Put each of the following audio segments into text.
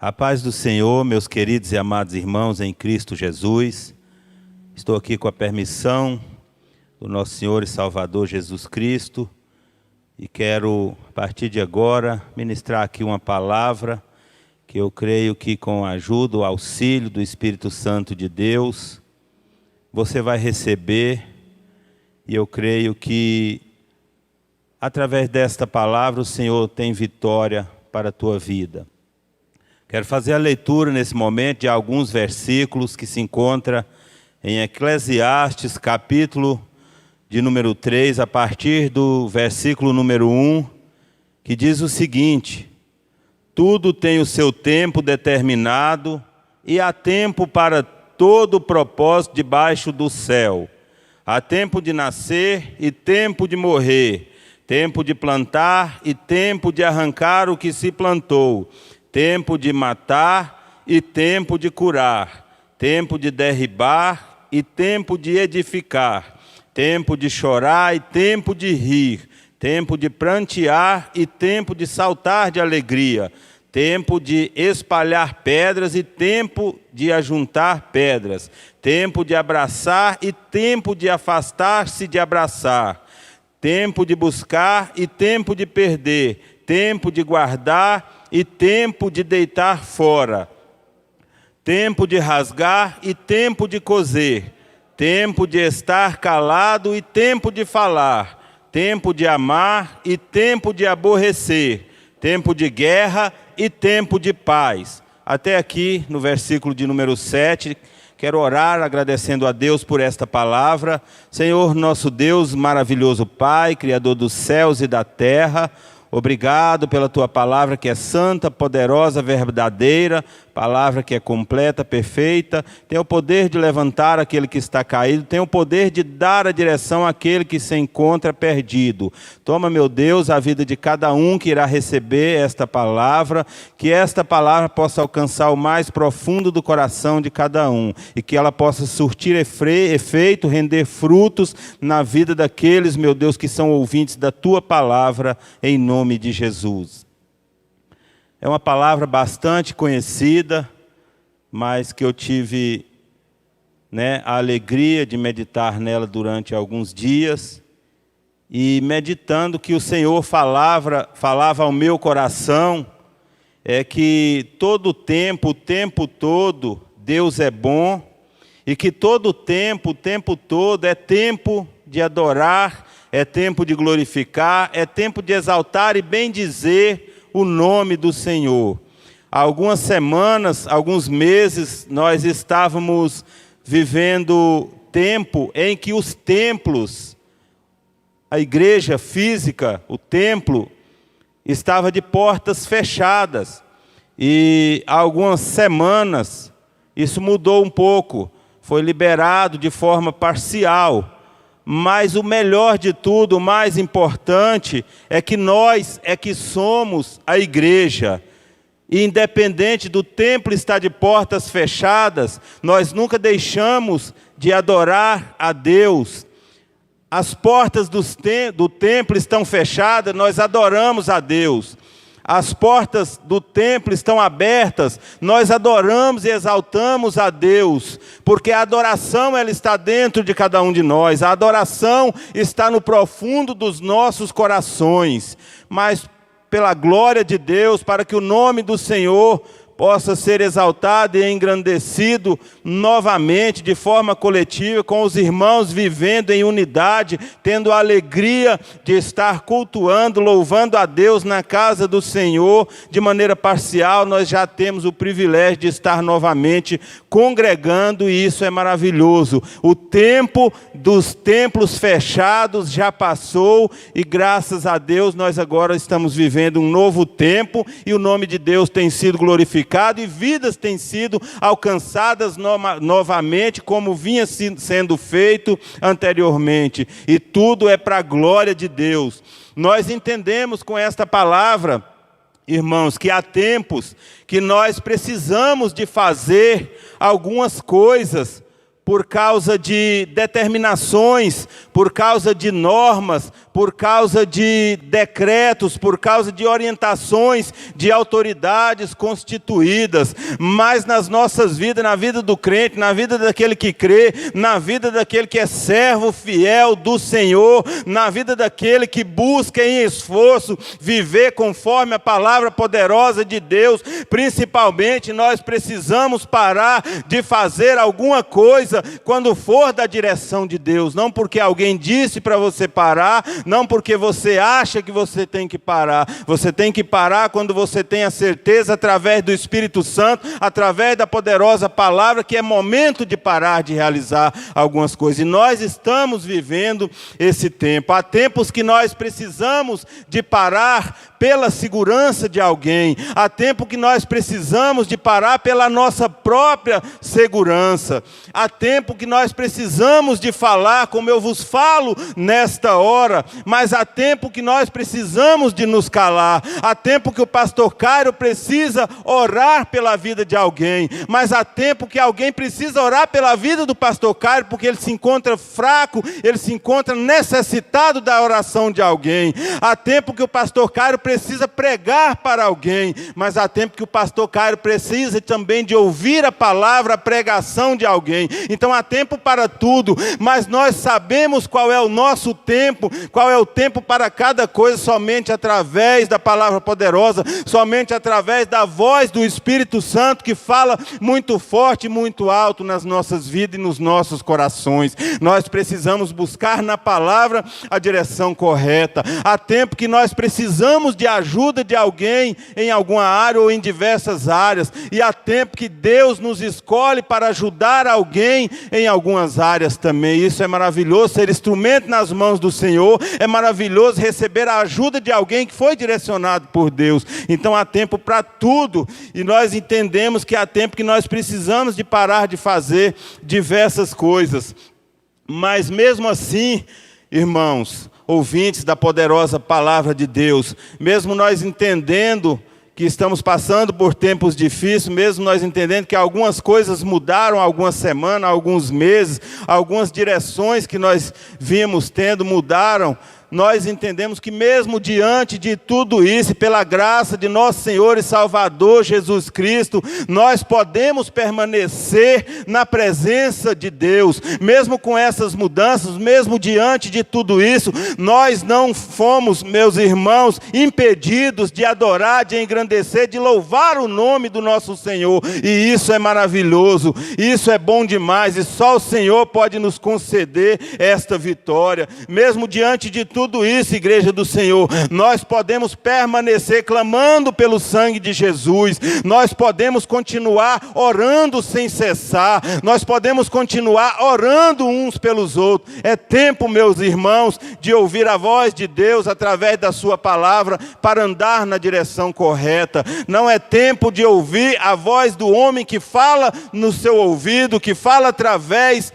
A paz do Senhor, meus queridos e amados irmãos em Cristo Jesus. Estou aqui com a permissão do nosso Senhor e Salvador Jesus Cristo e quero, a partir de agora, ministrar aqui uma palavra que eu creio que com a ajuda, o auxílio do Espírito Santo de Deus, você vai receber, e eu creio que através desta palavra o Senhor tem vitória para a tua vida. Quero fazer a leitura nesse momento de alguns versículos que se encontram em Eclesiastes, capítulo de número 3, a partir do versículo número 1, que diz o seguinte: tudo tem o seu tempo determinado e há tempo para todo o propósito debaixo do céu. Há tempo de nascer e tempo de morrer, tempo de plantar e tempo de arrancar o que se plantou, tempo de matar e tempo de curar, tempo de derribar e tempo de edificar, tempo de chorar e tempo de rir, tempo de prantear e tempo de saltar de alegria, tempo de espalhar pedras e tempo de ajuntar pedras, tempo de abraçar e tempo de afastar-se de abraçar, tempo de buscar e tempo de perder, tempo de guardar e tempo de deitar fora, tempo de rasgar e tempo de coser, tempo de estar calado e tempo de falar, tempo de amar e tempo de aborrecer, tempo de guerra e tempo de paz. Até aqui, no versículo de número 7, quero orar agradecendo a Deus por esta palavra. Senhor, nosso Deus, maravilhoso Pai, Criador dos céus e da terra, obrigado pela Tua palavra que é santa, poderosa, verdadeira, palavra que é completa, perfeita, tem o poder de levantar aquele que está caído, tem o poder de dar a direção àquele que se encontra perdido. Toma, meu Deus, a vida de cada um que irá receber esta palavra, que esta palavra possa alcançar o mais profundo do coração de cada um, e que ela possa surtir efeito, render frutos na vida daqueles, meu Deus, que são ouvintes da Tua palavra, em nome de Jesus. É uma palavra bastante conhecida, mas que eu tive a alegria de meditar nela durante alguns dias. E meditando que o Senhor falava ao meu coração, é que todo o tempo todo, Deus é bom, e que todo o tempo todo é tempo de adorar, é tempo de glorificar, é tempo de exaltar e bendizer o nome do Senhor. Há algumas semanas, alguns meses, nós estávamos vivendo tempo em que os templos, a igreja física, o templo, estava de portas fechadas. E há algumas semanas, isso mudou um pouco, foi liberado de forma parcial. Mas o melhor de tudo, o mais importante, é que nós é que somos a igreja. E independente do templo estar de portas fechadas, nós nunca deixamos de adorar a Deus. As portas do templo estão fechadas, nós adoramos a Deus. As portas do templo estão abertas, nós adoramos e exaltamos a Deus, porque a adoração ela está dentro de cada um de nós, a adoração está no profundo dos nossos corações, mas pela glória de Deus, para que o nome do Senhor possa ser exaltado e engrandecido novamente, de forma coletiva, com os irmãos vivendo em unidade, tendo a alegria de estar cultuando, louvando a Deus na casa do Senhor, de maneira parcial. Nós já temos o privilégio de estar novamente congregando, e isso é maravilhoso. O tempo dos templos fechados já passou, e graças a Deus nós agora estamos vivendo um novo tempo, e o nome de Deus tem sido glorificado, e vidas têm sido alcançadas novamente, como vinha sendo feito anteriormente. E tudo é para a glória de Deus. Nós entendemos com esta palavra, irmãos, que há tempos que nós precisamos de fazer algumas coisas por causa de determinações, por causa de normas, por causa de decretos, por causa de orientações de autoridades constituídas, mas nas nossas vidas, na vida do crente, na vida daquele que crê, na vida daquele que é servo fiel do Senhor, na vida daquele que busca em esforço viver conforme a palavra poderosa de Deus. Principalmente nós precisamos parar de fazer alguma coisa quando for da direção de Deus, não porque alguém disse para você parar, não porque você acha que você tem que parar. Você tem que parar quando você tem a certeza, através do Espírito Santo, através da poderosa palavra, que é momento de parar de realizar algumas coisas. E nós estamos vivendo esse tempo. Há tempos que nós precisamos de parar pela segurança de alguém. Há tempo que nós precisamos de parar pela nossa própria segurança. Há tempo que nós precisamos de falar como eu vos falo nesta hora, mas há tempo que nós precisamos de nos calar. Há tempo que o pastor Cairo precisa orar pela vida de alguém, mas há tempo que alguém precisa orar pela vida do pastor Cairo, porque ele se encontra fraco, ele se encontra necessitado da oração de alguém. Há tempo que o pastor Cairo precisa pregar para alguém, mas há tempo que o pastor Cairo precisa também de ouvir a palavra, a pregação de alguém. Então há tempo para tudo, mas nós sabemos qual é o nosso tempo, qual é o tempo para cada coisa, somente através da palavra poderosa, somente através da voz do Espírito Santo, que fala muito forte e muito alto nas nossas vidas e nos nossos corações. Nós precisamos buscar na palavra a direção correta. Há tempo que nós precisamos de ajuda de alguém em alguma área ou em diversas áreas, e há tempo que Deus nos escolhe para ajudar alguém em algumas áreas também. Isso é maravilhoso, ser instrumento nas mãos do Senhor. É maravilhoso receber a ajuda de alguém que foi direcionado por Deus. Então há tempo para tudo, e nós entendemos que há tempo que nós precisamos de parar de fazer diversas coisas. Mas mesmo assim, irmãos, ouvintes da poderosa palavra de Deus, mesmo nós entendendo que estamos passando por tempos difíceis, mesmo nós entendendo que algumas coisas mudaram, algumas semanas, alguns meses, algumas direções que nós vimos tendo mudaram, nós entendemos que mesmo diante de tudo isso, pela graça de nosso Senhor e Salvador Jesus Cristo, nós podemos permanecer na presença de Deus. Mesmo com essas mudanças, mesmo diante de tudo isso, nós não fomos, meus irmãos, impedidos de adorar, de engrandecer, de louvar o nome do nosso Senhor. E isso é maravilhoso, isso é bom demais, e só o Senhor pode nos conceder esta vitória. Mesmo diante de tudo isso, igreja do Senhor, nós podemos permanecer clamando pelo sangue de Jesus, nós podemos continuar orando sem cessar, nós podemos continuar orando uns pelos outros. É tempo, meus irmãos, de ouvir a voz de Deus através da sua palavra para andar na direção correta. Não é tempo de ouvir a voz do homem que fala no seu ouvido, que fala através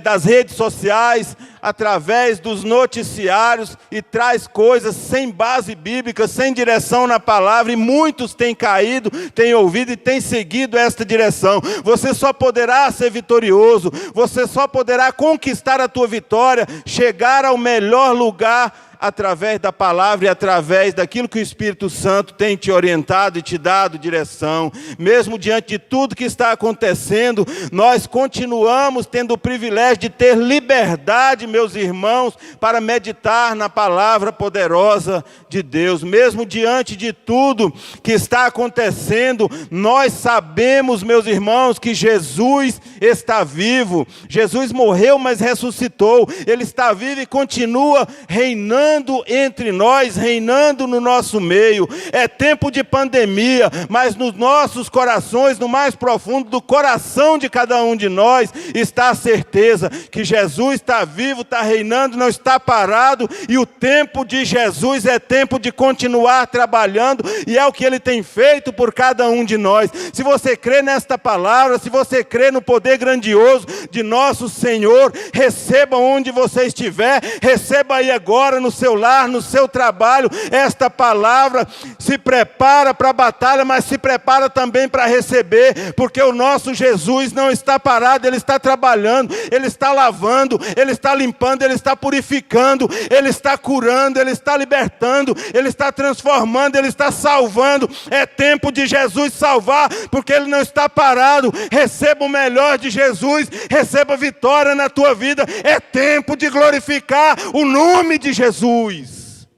das redes sociais, através dos noticiários, e traz coisas sem base bíblica, sem direção na palavra, e muitos têm caído, têm ouvido e têm seguido esta direção. Você só poderá ser vitorioso, você só poderá conquistar a tua vitória, chegar ao melhor lugar, através da palavra e através daquilo que o Espírito Santo tem te orientado e te dado direção. Mesmo diante de tudo que está acontecendo, nós continuamos tendo o privilégio de ter liberdade, meus irmãos, para meditar na palavra poderosa de Deus. Mesmo diante de tudo que está acontecendo, nós sabemos, meus irmãos, que Jesus está vivo. Jesus morreu, mas ressuscitou. Ele está vivo e continua reinando entre nós, reinando no nosso meio. É tempo de pandemia, mas nos nossos corações, no mais profundo do coração de cada um de nós, está a certeza que Jesus está vivo, está reinando, não está parado, e o tempo de Jesus é tempo de continuar trabalhando, e é o que Ele tem feito por cada um de nós. Se você crê nesta palavra, se você crê no poder poder grandioso de nosso Senhor. Receba onde você estiver, receba aí agora no seu lar, no seu trabalho, esta palavra. Se prepara para a batalha, mas se prepara também para receber, porque o nosso Jesus não está parado, Ele está trabalhando, Ele está lavando, Ele está limpando, Ele está purificando, Ele está curando, Ele está libertando, Ele está transformando, Ele está salvando. É tempo de Jesus salvar, porque Ele não está parado. Receba o melhor de Jesus, receba vitória na tua vida. É tempo de glorificar o nome de Jesus.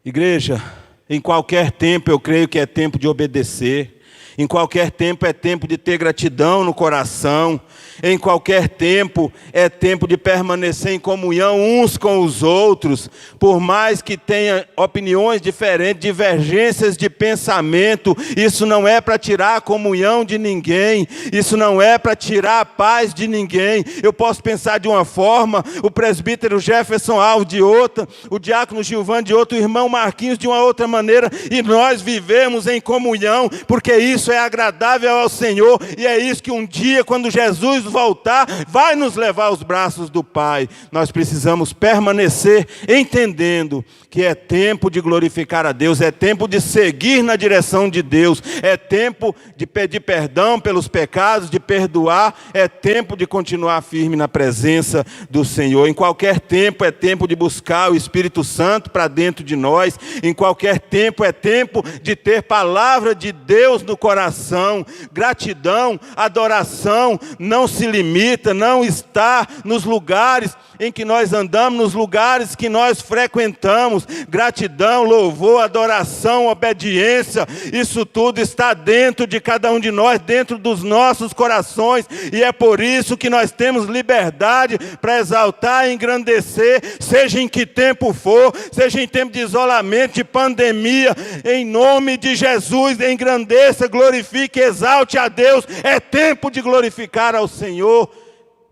Igreja, em qualquer tempo eu creio que é tempo de obedecer. Em qualquer tempo é tempo de ter gratidão no coração. Em qualquer tempo é tempo de permanecer em comunhão uns com os outros. Por mais que tenha opiniões diferentes, divergências de pensamento, isso não é para tirar a comunhão de ninguém. Isso não é para tirar a paz de ninguém. Eu posso pensar de uma forma, o presbítero Jefferson Alves de outra, o diácono Gilvan de outra, o irmão Marquinhos de uma outra maneira. E nós vivemos em comunhão, porque isso é agradável ao Senhor. E é isso que um dia, quando Jesus voltar, vai nos levar aos braços do Pai. Nós precisamos permanecer entendendo que é tempo de glorificar a Deus, é tempo de seguir na direção de Deus, é tempo de pedir perdão pelos pecados, de perdoar, é tempo de continuar firme na presença do Senhor. Em qualquer tempo é tempo de buscar o Espírito Santo para dentro de nós, em qualquer tempo é tempo de ter palavra de Deus no coração. Gratidão, adoração não se limita, não está nos lugares em que nós andamos, nos lugares que nós frequentamos. Gratidão, louvor, adoração, obediência, isso tudo está dentro de cada um de nós, dentro dos nossos corações, e é por isso que nós temos liberdade para exaltar e engrandecer, seja em que tempo for, seja em tempo de isolamento, de pandemia, em nome de Jesus, engrandeça, glorifique, exalte a Deus. É tempo de glorificar ao Senhor.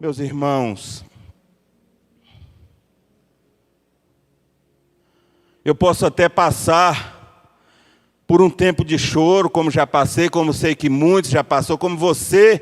Meus irmãos, eu posso até passar por um tempo de choro, como já passei, como sei que muitos já passou, como você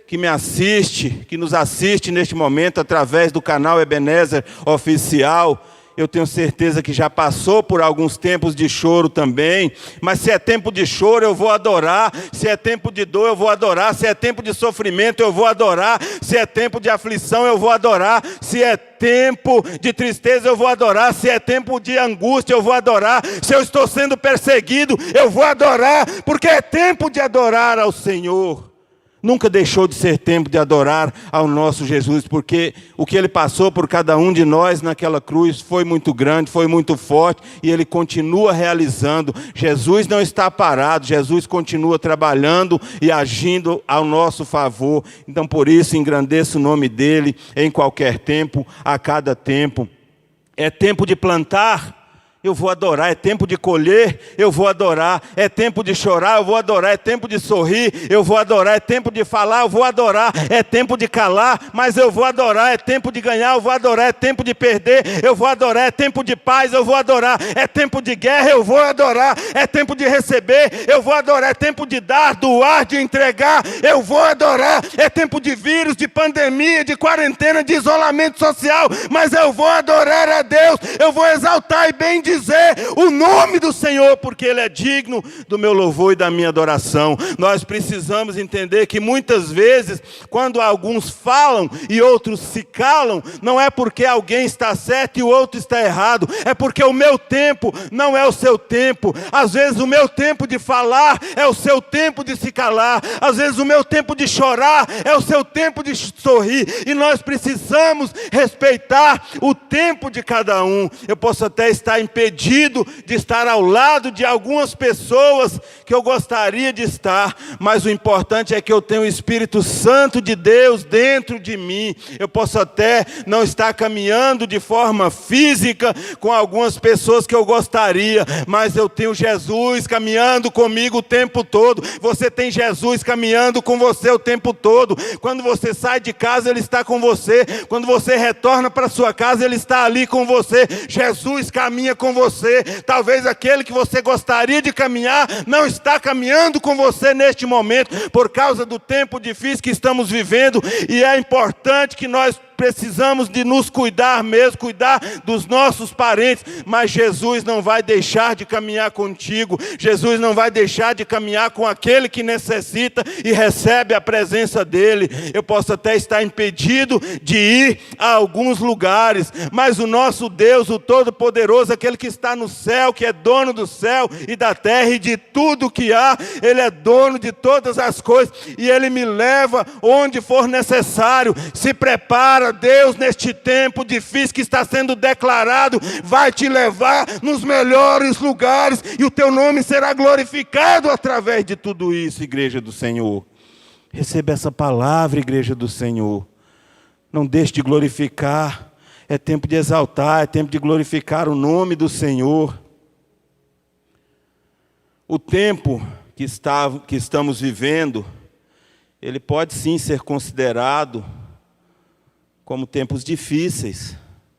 que me assiste, que nos assiste neste momento através do canal Ebenezer Oficial. Eu tenho certeza que já passou por alguns tempos de choro também. Mas se é tempo de choro, eu vou adorar. Se é tempo de dor, eu vou adorar. Se é tempo de sofrimento, eu vou adorar. Se é tempo de aflição, eu vou adorar. Se é tempo de tristeza, eu vou adorar. Se é tempo de angústia, eu vou adorar. Se eu estou sendo perseguido, eu vou adorar. Porque é tempo de adorar ao Senhor. Nunca deixou de ser tempo de adorar ao nosso Jesus, porque o que Ele passou por cada um de nós naquela cruz foi muito grande, foi muito forte, e Ele continua realizando. Jesus não está parado, Jesus continua trabalhando e agindo ao nosso favor. Então, por isso, engrandeça o nome dEle em qualquer tempo, a cada tempo. É tempo de plantar, eu vou adorar. É tempo de colher, eu vou adorar. É tempo de chorar, eu vou adorar. É tempo de sorrir, eu vou adorar. É tempo de falar, eu vou adorar. É tempo de calar, mas eu vou adorar. É tempo de ganhar, eu vou adorar. É tempo de perder, eu vou adorar. É tempo de paz, eu vou adorar. É tempo de guerra, eu vou adorar. É tempo de receber, eu vou adorar. É tempo de dar, doar, de entregar, eu vou adorar. É tempo de vírus, de pandemia, de quarentena, de isolamento social, mas eu vou adorar a Deus. Eu vou exaltar e bendizer o nome do Senhor, porque Ele é digno do meu louvor e da minha adoração. Nós precisamos entender que muitas vezes, quando alguns falam e outros se calam, não é porque alguém está certo e o outro está errado, é porque o meu tempo não é o seu tempo. Às vezes o meu tempo de falar é o seu tempo de se calar. Às vezes o meu tempo de chorar é o seu tempo de sorrir. E nós precisamos respeitar o tempo de cada um. Eu posso até estar impedido de estar ao lado de algumas pessoas que eu gostaria de estar, mas o importante é que eu tenho o Espírito Santo de Deus dentro de mim. Eu posso até não estar caminhando de forma física com algumas pessoas que eu gostaria, mas eu tenho Jesus caminhando comigo o tempo todo. Você tem Jesus caminhando com você o tempo todo. Quando você sai de casa, Ele está com você. Quando você retorna para sua casa, Ele está ali com você. Jesus caminha com com você. Talvez aquele que você gostaria de caminhar não está caminhando com você neste momento, por causa do tempo difícil que estamos vivendo. E é importante que nós precisamos de nos cuidar mesmo, cuidar dos nossos parentes, mas Jesus não vai deixar de caminhar contigo, Jesus não vai deixar de caminhar com aquele que necessita e recebe a presença dele. Eu posso até estar impedido de ir a alguns lugares, mas o nosso Deus, o Todo-Poderoso, aquele que está no céu, que é dono do céu e da terra e de tudo que há, ele é dono de todas as coisas, e ele me leva onde for necessário. Se prepara, Deus, neste tempo difícil que está sendo declarado, vai te levar nos melhores lugares, e o teu nome será glorificado através de tudo isso, igreja do Senhor. Receba essa palavra, igreja do Senhor. Não deixe de glorificar. É tempo de exaltar, é tempo de glorificar o nome do Senhor. O tempo que estamos vivendo, ele pode sim ser considerado como tempos difíceis.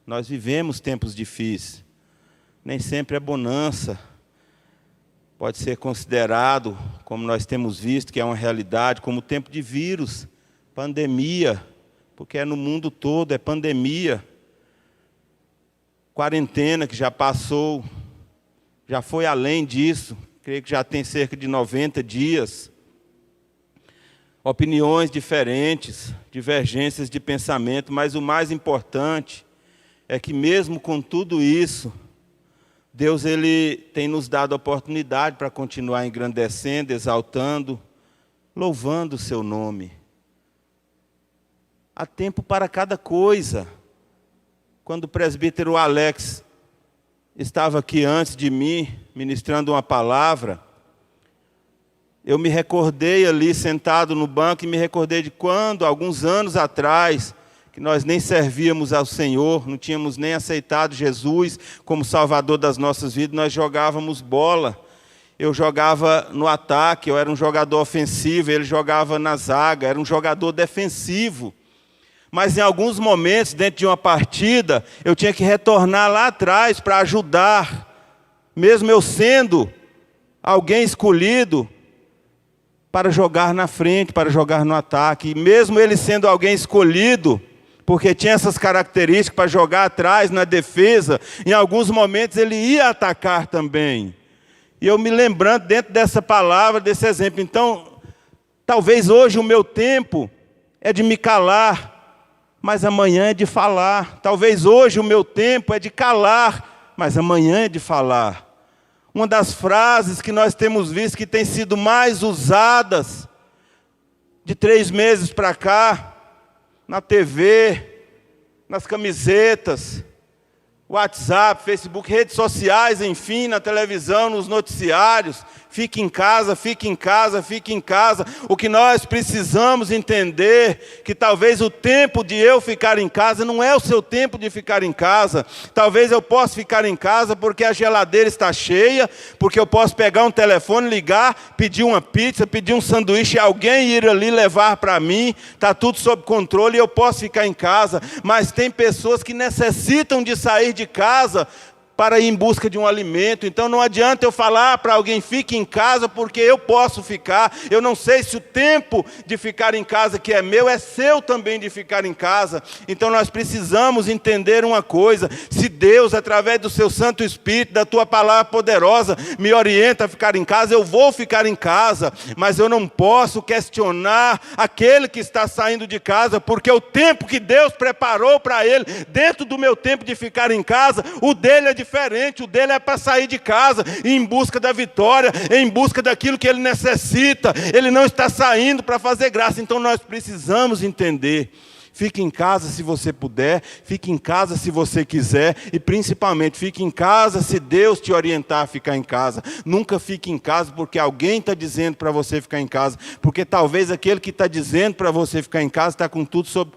Nós vivemos tempos difíceis. Nem sempre é bonança. Pode ser considerado, como nós temos visto, que é uma realidade, como tempo de vírus, pandemia, porque é no mundo todo, é pandemia. Quarentena que já passou, já foi além disso, creio que já tem cerca de 90 dias. Opiniões diferentes, divergências de pensamento, mas o mais importante é que mesmo com tudo isso, Deus ele tem nos dado a oportunidade para continuar engrandecendo, exaltando, louvando o seu nome. Há tempo para cada coisa. Quando o presbítero Alex estava aqui antes de mim, ministrando uma palavra, eu me recordei ali, sentado no banco, e me recordei de quando, alguns anos atrás, que nós nem servíamos ao Senhor, não tínhamos nem aceitado Jesus como Salvador das nossas vidas, nós jogávamos bola. Eu jogava no ataque, eu era um jogador ofensivo, ele jogava na zaga, era um jogador defensivo. Mas em alguns momentos, dentro de uma partida, eu tinha que retornar lá atrás para ajudar, mesmo eu sendo alguém escolhido, para jogar na frente, para jogar no ataque. E mesmo ele sendo alguém escolhido, porque tinha essas características para jogar atrás, na defesa, em alguns momentos ele ia atacar também. E eu me lembrando dentro dessa palavra, desse exemplo. Então, talvez hoje o meu tempo é de me calar, mas amanhã é de falar. Talvez hoje o meu tempo é de calar, mas amanhã é de falar. Uma das frases que nós temos visto que tem sido mais usadas de 3 meses para cá, na TV, nas camisetas, WhatsApp, Facebook, redes sociais, enfim, na televisão, nos noticiários. Fique em casa, fique em casa, fique em casa. O que nós precisamos entender, que talvez o tempo de eu ficar em casa não é o seu tempo de ficar em casa. Talvez eu possa ficar em casa porque a geladeira está cheia, porque eu posso pegar um telefone, ligar, pedir uma pizza, pedir um sanduíche, alguém ir ali levar para mim, está tudo sob controle e eu posso ficar em casa. Mas tem pessoas que necessitam de sair de casa para ir em busca de um alimento. Então não adianta eu falar para alguém, fique em casa, porque eu posso ficar. Eu não sei se o tempo de ficar em casa que é meu, é seu também de ficar em casa. Então nós precisamos entender uma coisa: se Deus, através do seu Santo Espírito, da tua palavra poderosa, me orienta a ficar em casa, eu vou ficar em casa. Mas eu não posso questionar aquele que está saindo de casa, porque o tempo que Deus preparou para ele, dentro do meu tempo de ficar em casa, o dele é diferente. O dele é para sair de casa em busca da vitória, em busca daquilo que ele necessita. Ele não está saindo para fazer graça. Então nós precisamos entender. Fique em casa se você puder, fique em casa se você quiser, e principalmente fique em casa se Deus te orientar a ficar em casa. Nunca fique em casa porque alguém está dizendo para você ficar em casa, porque talvez aquele que está dizendo para você ficar em casa está com tudo sob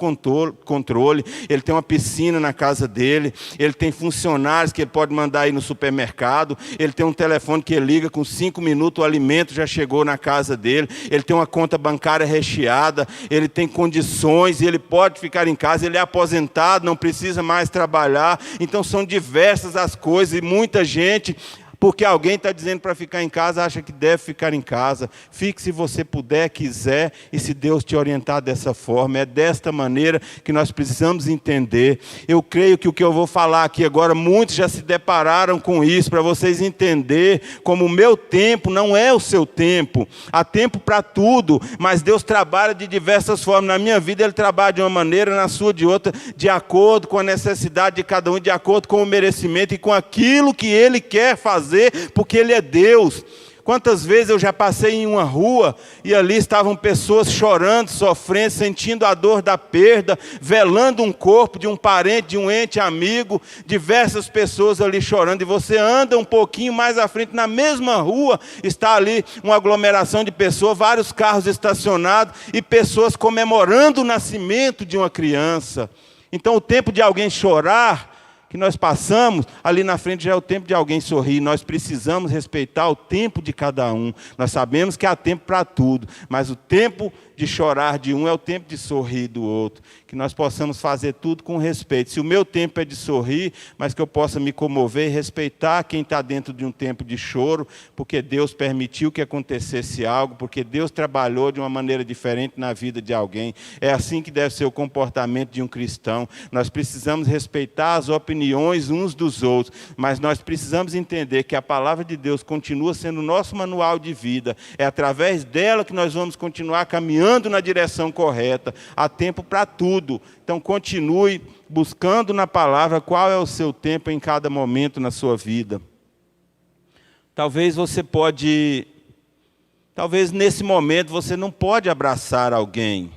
controle. Ele tem uma piscina na casa dele, ele tem funcionários que ele pode mandar ir no supermercado, ele tem um telefone que ele liga, com 5 minutos o alimento já chegou na casa dele, ele tem uma conta bancária recheada, ele tem condições e ele pode pode ficar em casa, ele é aposentado, não precisa mais trabalhar. Então são diversas as coisas, e muita gente, porque alguém está dizendo para ficar em casa, acha que deve ficar em casa. Fique se você puder, quiser, e se Deus te orientar dessa forma. É desta maneira que nós precisamos entender. Eu creio que o que eu vou falar aqui agora, muitos já se depararam com isso, para vocês entenderem como o meu tempo não é o seu tempo. Há tempo para tudo, mas Deus trabalha de diversas formas. Na minha vida Ele trabalha de uma maneira, na sua de outra, de acordo com a necessidade de cada um, de acordo com o merecimento e com aquilo que Ele quer fazer, porque Ele é Deus. Quantas vezes eu já passei em uma rua e ali estavam pessoas chorando, sofrendo, sentindo a dor da perda, velando um corpo de um parente, de um ente amigo, diversas pessoas ali chorando, e você anda um pouquinho mais à frente, na mesma rua, está ali uma aglomeração de pessoas, vários carros estacionados e pessoas comemorando o nascimento de uma criança. Então o tempo de alguém chorar, que nós passamos, ali na frente já é o tempo de alguém sorrir. Nós precisamos respeitar o tempo de cada um. Nós sabemos que há tempo para tudo, mas o tempo de chorar de um é o tempo de sorrir do outro. Que nós possamos fazer tudo com respeito. Se o meu tempo é de sorrir, mas que eu possa me comover e respeitar quem está dentro de um tempo de choro, porque Deus permitiu que acontecesse algo, porque Deus trabalhou de uma maneira diferente na vida de alguém. É assim que deve ser o comportamento de um cristão. Nós precisamos respeitar as opiniões uns dos outros, mas nós precisamos entender que a palavra de Deus continua sendo o nosso manual de vida. É através dela que nós vamos continuar caminhando na direção correta. Há tempo para tudo. Então continue buscando na palavra qual é o seu tempo em cada momento na sua vida. Talvez nesse momento você não pode abraçar alguém,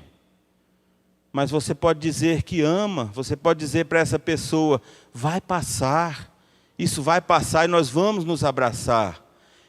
mas você pode dizer que ama, você pode dizer para essa pessoa, vai passar, isso vai passar e nós vamos nos abraçar.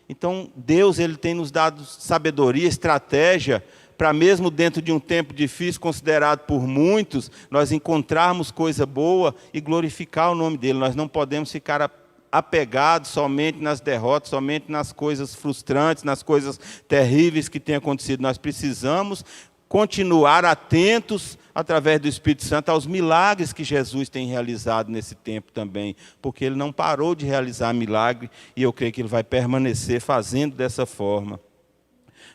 Então Deus, Ele tem nos dado sabedoria, estratégia, para mesmo dentro de um tempo difícil, considerado por muitos, nós encontrarmos coisa boa e glorificar o nome dEle. Nós não podemos ficar apegados somente nas derrotas, somente nas coisas frustrantes, nas coisas terríveis que têm acontecido. Nós precisamos continuar atentos, através do Espírito Santo, aos milagres que Jesus tem realizado nesse tempo também, porque Ele não parou de realizar milagre, e eu creio que Ele vai permanecer fazendo dessa forma.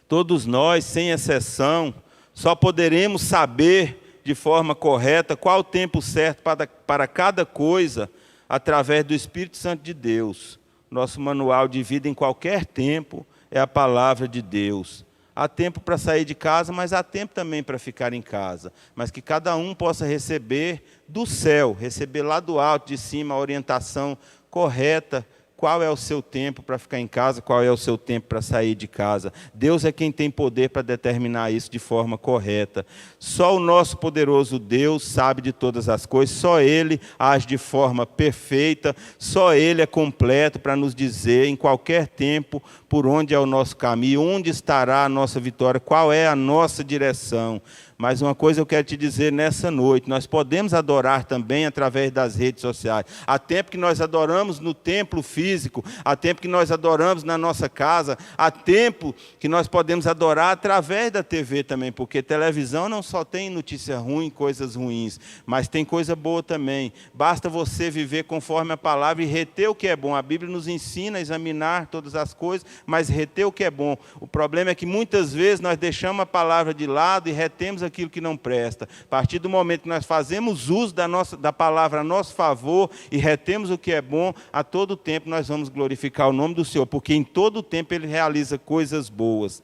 Todos nós, sem exceção, só poderemos saber de forma correta qual o tempo certo para cada coisa, através do Espírito Santo de Deus. Nosso manual de vida em qualquer tempo é a palavra de Deus. Há tempo para sair de casa, mas há tempo também para ficar em casa. Mas que cada um possa receber do céu, receber lá do alto, de cima, a orientação correta. Qual é o seu tempo para ficar em casa, qual é o seu tempo para sair de casa. Deus é quem tem poder para determinar isso de forma correta. Só o nosso poderoso Deus sabe de todas as coisas, só Ele age de forma perfeita, só Ele é completo para nos dizer em qualquer tempo por onde é o nosso caminho, onde estará a nossa vitória, qual é a nossa direção. Mas uma coisa eu quero te dizer nessa noite, nós podemos adorar também através das redes sociais. Há tempo que nós adoramos no templo físico, há tempo que nós adoramos na nossa casa, há tempo que nós podemos adorar através da TV também, porque televisão não só tem notícia ruim, coisas ruins, mas tem coisa boa também. Basta você viver conforme a palavra e reter o que é bom. A Bíblia nos ensina a examinar todas as coisas, mas reter o que é bom. O problema é que muitas vezes nós deixamos a palavra de lado e retemos aquilo que não presta. A partir do momento que nós fazemos uso da palavra a nosso favor e retemos o que é bom, a todo tempo nós vamos glorificar o nome do Senhor, porque em todo tempo Ele realiza coisas boas.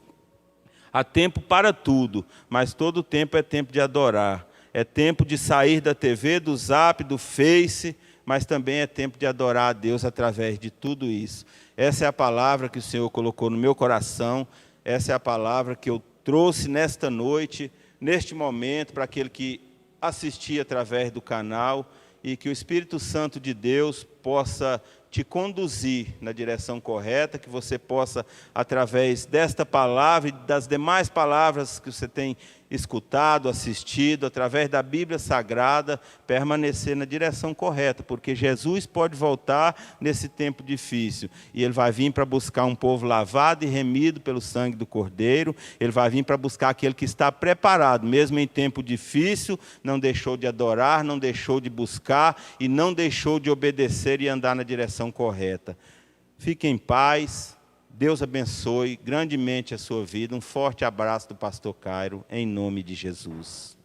Há tempo para tudo, mas todo tempo é tempo de adorar. É tempo de sair da TV, do Zap, do Face, mas também é tempo de adorar a Deus através de tudo isso. Essa é a palavra que o Senhor colocou no meu coração, essa é a palavra que eu trouxe nesta noite, neste momento, para aquele que assistir através do canal, e que o Espírito Santo de Deus possa te conduzir na direção correta, que você possa, através desta palavra e das demais palavras que você tem escutado, assistido, através da Bíblia Sagrada, permanecer na direção correta, porque Jesus pode voltar nesse tempo difícil, e Ele vai vir para buscar um povo lavado e remido pelo sangue do Cordeiro. Ele vai vir para buscar aquele que está preparado, mesmo em tempo difícil, não deixou de adorar, não deixou de buscar, e não deixou de obedecer e andar na direção correta. Fique em paz. Deus abençoe grandemente a sua vida. Um forte abraço do pastor Cairo, em nome de Jesus.